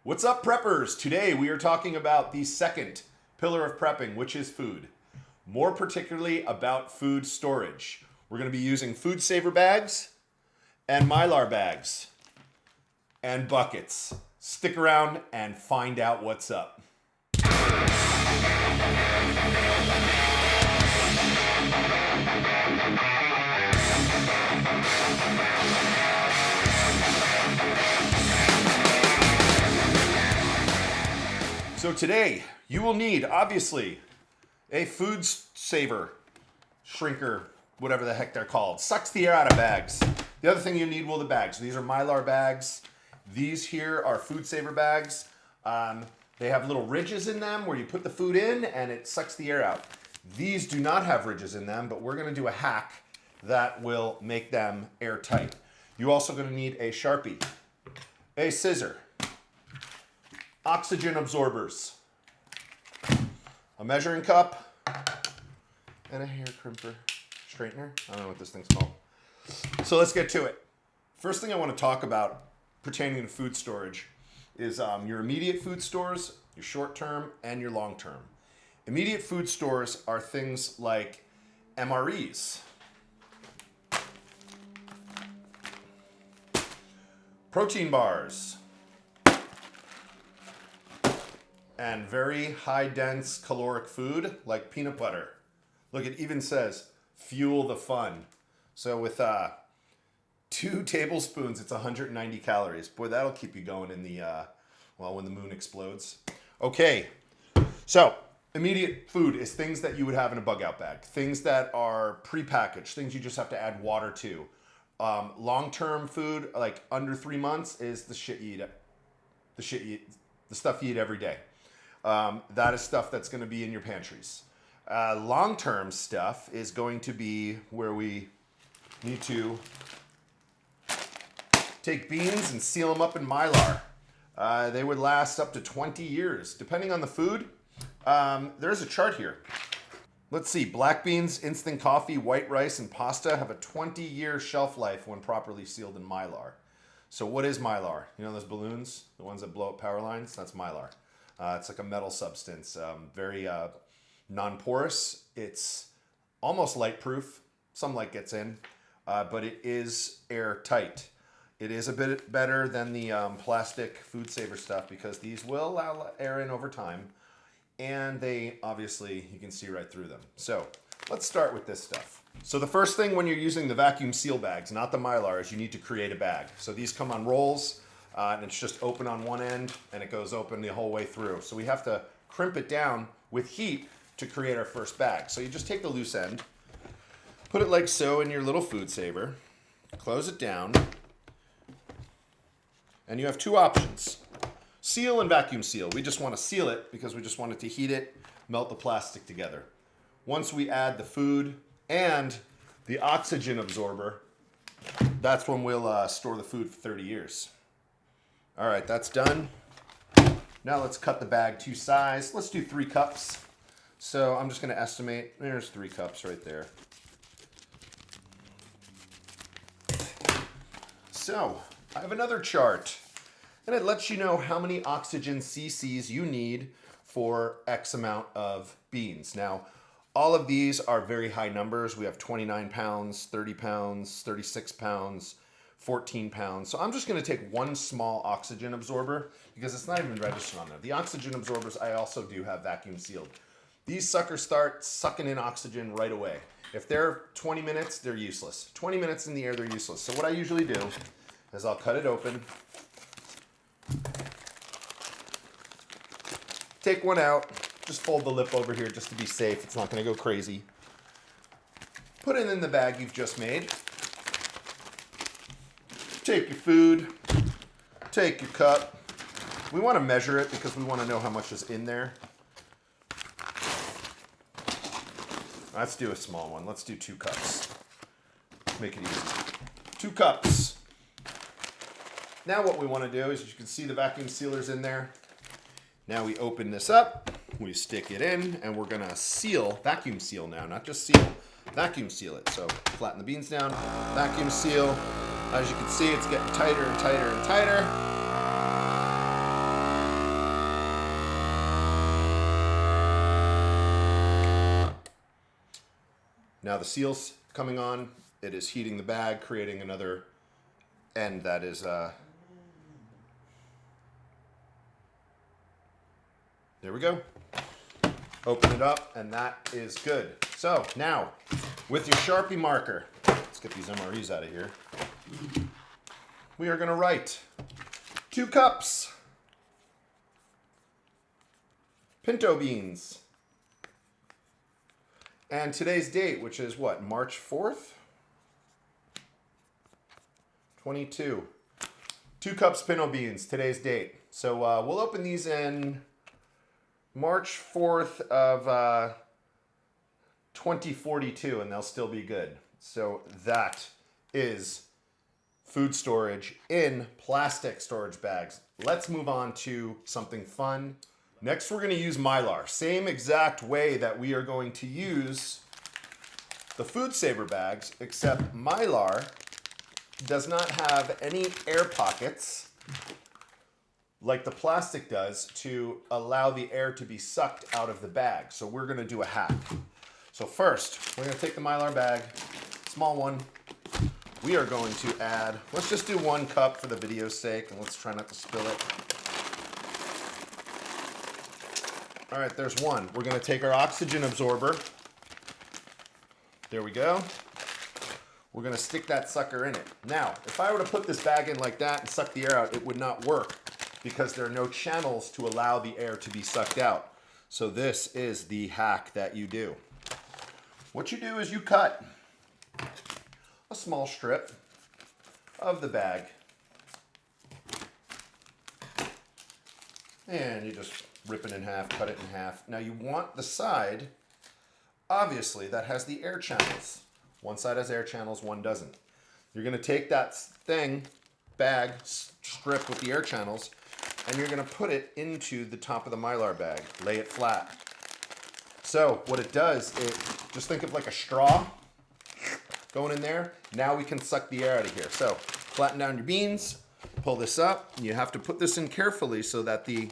What's up, preppers? Today we are talking about the second pillar of prepping, which is food. More particularly about food storage. We're going to be using food saver bags and Mylar bags and buckets. Stick around and find out what's up. So today, you will need, obviously, a food saver, shrinker, whatever the heck they're called. Sucks the air out of bags. The other thing you need will the bags. These are Mylar bags. These here are food saver bags. They have little ridges in them where you put the food in and it sucks the air out. These do not have ridges in them, but we're going to do a hack that will make them airtight. You're also going to need a Sharpie, a scissor, oxygen absorbers, a measuring cup, and a hair crimper, straightener. I don't know what this thing's called. So let's get to it. First thing I want to talk about pertaining to food storage is your immediate food stores, your short-term, and your long-term. Immediate food stores are things like MREs, protein bars, and very high dense caloric food like peanut butter. Look, it even says fuel the fun. So with 2 tablespoons, it's 190 calories. Boy, that'll keep you going in the, when the moon explodes. Okay, so immediate food is things that you would have in a bug out bag. Things that are prepackaged, things you just have to add water to. Long-term food, like under 3 months, is the shit you eat, the stuff you eat every day. That is stuff that's going to be in your pantries. Long-term stuff is going to be where we need to take beans and seal them up in Mylar. They would last up to 20 years, depending on the food. There's a chart here. Let's see, black beans, instant coffee, white rice, and pasta have a 20-year shelf life when properly sealed in Mylar. So what is Mylar? You know those balloons, the ones that blow up power lines? That's Mylar. It's like a metal substance, very non-porous. It's almost light-proof. Some light gets in, but it is airtight. It is a bit better than the plastic food saver stuff because these will allow air in over time, and they obviously, you can see right through them. So let's start with this stuff. So the first thing when you're using the vacuum seal bags, not the Mylar, is you need to create a bag. So these come on rolls. And it's just open on one end and it goes open the whole way through. So we have to crimp it down with heat to create our first bag. So you just take the loose end, put it like so in your little food saver, close it down, and you have 2 options. Seal and vacuum seal. We just want to seal it because we just want it to heat it, melt the plastic together. Once we add the food and the oxygen absorber, that's when we'll store the food for 30 years. All right, that's done. Now let's cut the bag to size. Let's do 3 cups. So I'm just going to estimate. There's 3 cups right there. So I have another chart, and it lets you know how many oxygen cc's you need for X amount of beans. Now, all of these are very high numbers. We have 29 pounds, 30 pounds, 36 pounds, 14 pounds. So I'm just going to take 1 small oxygen absorber because it's not even registered on there. The oxygen absorbers I also do have vacuum sealed. These suckers start sucking in oxygen right away. If they're 20 minutes, they're useless. 20 minutes in the air, they're useless. So what I usually do is I'll cut it open, take one out, just fold the lip over here just to be safe. It's not going to go crazy. Put it in the bag you've just made. Take your food, take your cup. We want to measure it because we want to know how much is in there. Let's do a small one. Let's do 2 cups. Make it easy. 2 cups. Now what we want to do is, you can see the vacuum sealer's in there. Now we open this up, we stick it in, and we're going to seal, vacuum seal now, not just seal, vacuum seal it. So flatten the beans down, vacuum seal. As you can see, it's getting tighter and tighter and tighter. Now the seal's coming on. It is heating the bag, creating another end that is, there we go. Open it up, and that is good. So now, with your Sharpie marker, let's get these MREs out of here. We are going to write 2 cups pinto beans. And today's date, which is what, March 4th? 22. 2 cups pinto beans, today's date. So we'll open these in March 4th of 2042, and they'll still be good. So that is food storage in plastic storage bags. Let's move on to something fun. Next, we're going to use Mylar. Same exact way that we are going to use the Food Saver bags, except Mylar does not have any air pockets like the plastic does to allow the air to be sucked out of the bag. So we're going to do a hack. So first, we're going to take the Mylar bag, small one. We are going to add, let's just do 1 cup for the video's sake, and let's try not to spill it. All right, there's 1. We're going to take our oxygen absorber. There we go. We're going to stick that sucker in it. Now, if I were to put this bag in like that and suck the air out, it would not work because there are no channels to allow the air to be sucked out. So this is the hack that you do. What you do is you cut a small strip of the bag, and you just rip it in half, cut it in half. Now you want the side, obviously, that has the air channels. One side has air channels, one doesn't. You're going to take that bag strip with the air channels, and you're going to put it into the top of the Mylar bag. Lay it flat. So what it does, it just think of like a straw going in there. Now we can suck the air out of here. So flatten down your beans, pull this up. You have to put this in carefully so that the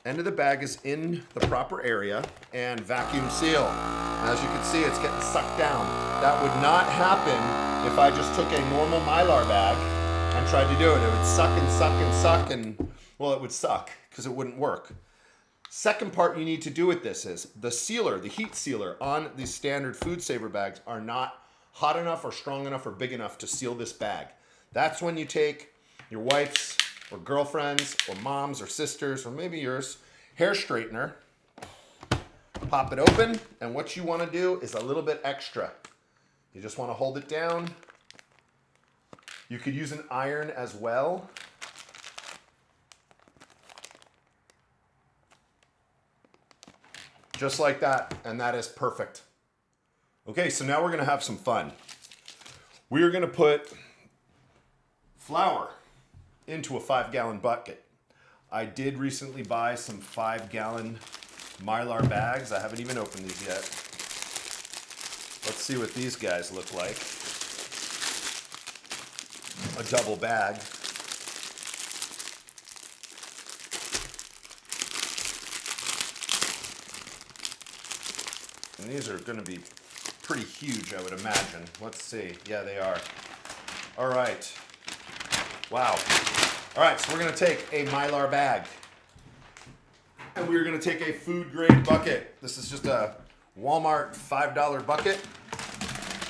end of the bag is in the proper area, and vacuum seal. And as you can see, it's getting sucked down. That would not happen if I just took a normal Mylar bag and tried to do it. It would suck and suck and suck, and well, it would suck because it wouldn't work. Second part you need to do with this is the sealer, the heat sealer on the standard Food Saver bags are not hot enough or strong enough or big enough to seal this bag. That's when you take your wife's or girlfriends or moms or sisters or maybe yours hair straightener, pop it open, and what you want to do is a little bit extra. You just want to hold it down. You could use an iron as well. Just like that, and that is perfect. Okay, so now we're going to have some fun. We are going to put flour into a 5-gallon bucket. I did recently buy some 5-gallon Mylar bags. I haven't even opened these yet. Let's see what these guys look like. A double bag. And these are going to be pretty huge, I would imagine. Let's see. Yeah, they are. All right. Wow. All right, so we're going to take a Mylar bag. And we're going to take a food-grade bucket. This is just a Walmart $5 bucket.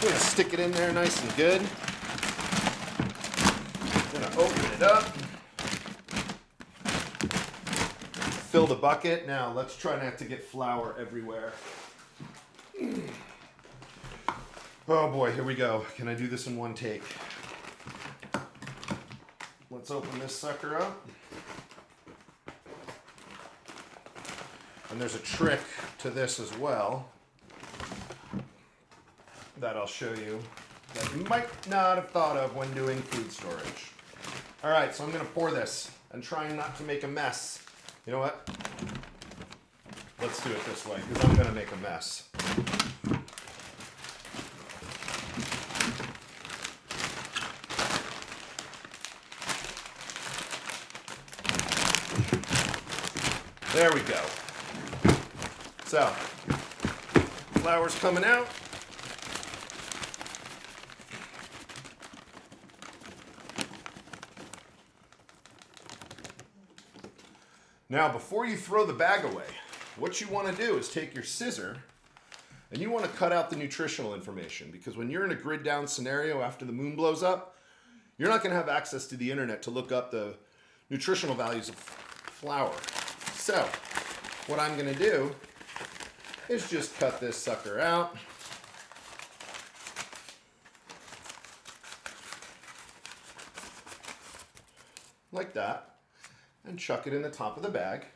We're going to stick it in there nice and good. We're going to open it up. Fill the bucket. Now, let's try not to get flour everywhere. Oh boy, here we go. Can I do this in one take? Let's open this sucker up. And there's a trick to this as well that I'll show you that you might not have thought of when doing food storage. All right, so I'm going to pour this and trying not to make a mess. You know what? Let's do it this way because I'm going to make a mess. There we go. So, flour's coming out. Now, before you throw the bag away, what you want to do is take your scissor and you want to cut out the nutritional information, because when you're in a grid down scenario after the moon blows up, you're not going to have access to the internet to look up the nutritional values of flour. So, what I'm going to do is just cut this sucker out. Like that. And chuck it in the top of the bag.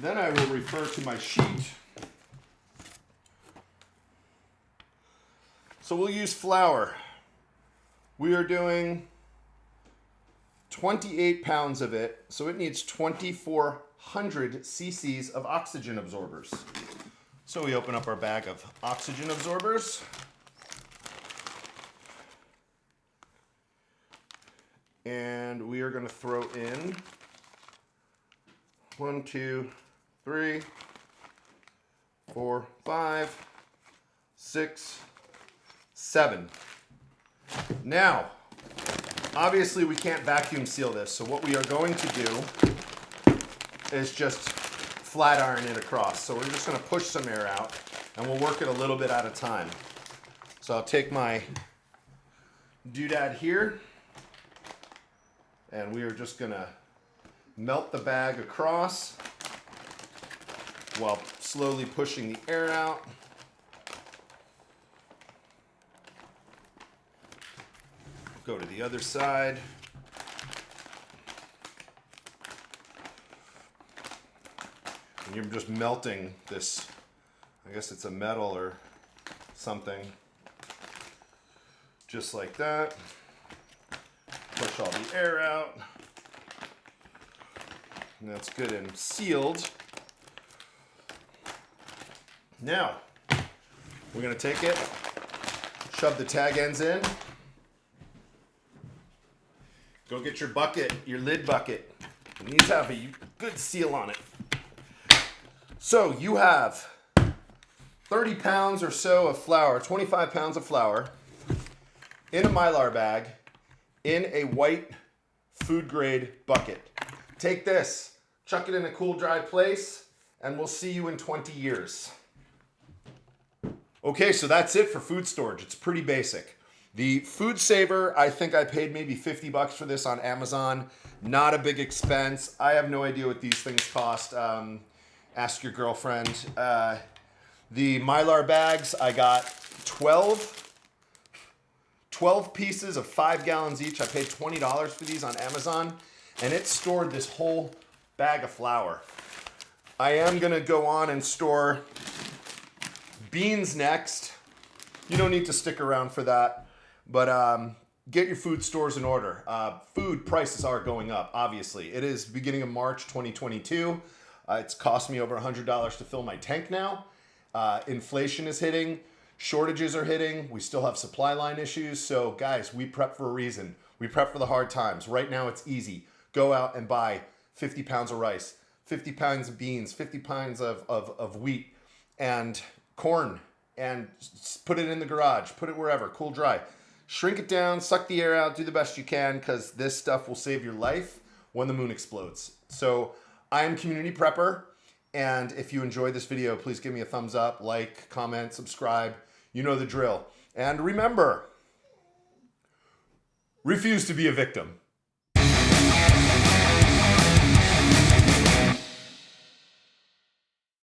Then I will refer to my sheet. So we'll use flour. We are doing 28 pounds of it, so it needs 2,400 cc's of oxygen absorbers. So we open up our bag of oxygen absorbers. And we are going to throw in 1, 2, 3, 4, 5, 6, 7. Now, obviously we can't vacuum seal this, so what we are going to do is just flat iron it across. So we're just going to push some air out, and we'll work it a little bit at a time. So I'll take my doodad here, and we are just going to melt the bag across while slowly pushing the air out. Go to the other side. And you're just melting this, I guess it's a metal or something. Just like that. Push all the air out. And that's good and sealed. Now, we're going to take it, shove the tag ends in. Go get your bucket, your lid bucket. It needs to have a good seal on it. So you have 30 pounds or so of flour, 25 pounds of flour in a Mylar bag in a white food grade bucket. Take this, chuck it in a cool, dry place, and we'll see you in 20 years. Okay, so that's it for food storage. It's pretty basic. The Food Saver, I think I paid maybe $50 for this on Amazon. Not a big expense. I have no idea what these things cost. Ask your girlfriend. The Mylar bags, I got 12 pieces of 5 gallons each. I paid $20 for these on Amazon, and it stored this whole bag of flour. I am gonna go on and store beans next. You don't need to stick around for that. But get your food stores in order. Food prices are going up, obviously. It is beginning of March 2022. It's cost me over $100 to fill my tank now. Inflation is hitting. Shortages are hitting. We still have supply line issues. So guys, we prep for a reason. We prep for the hard times. Right now it's easy. Go out and buy 50 pounds of rice, 50 pounds of beans, 50 pounds of wheat and corn, and put it in the garage. Put it wherever, cool, dry. Shrink it down, suck the air out, do the best you can, because this stuff will save your life when the moon explodes. So I am Community Prepper, and if you enjoyed this video, please give me a thumbs up, like, comment, subscribe. You know the drill. And remember, refuse to be a victim.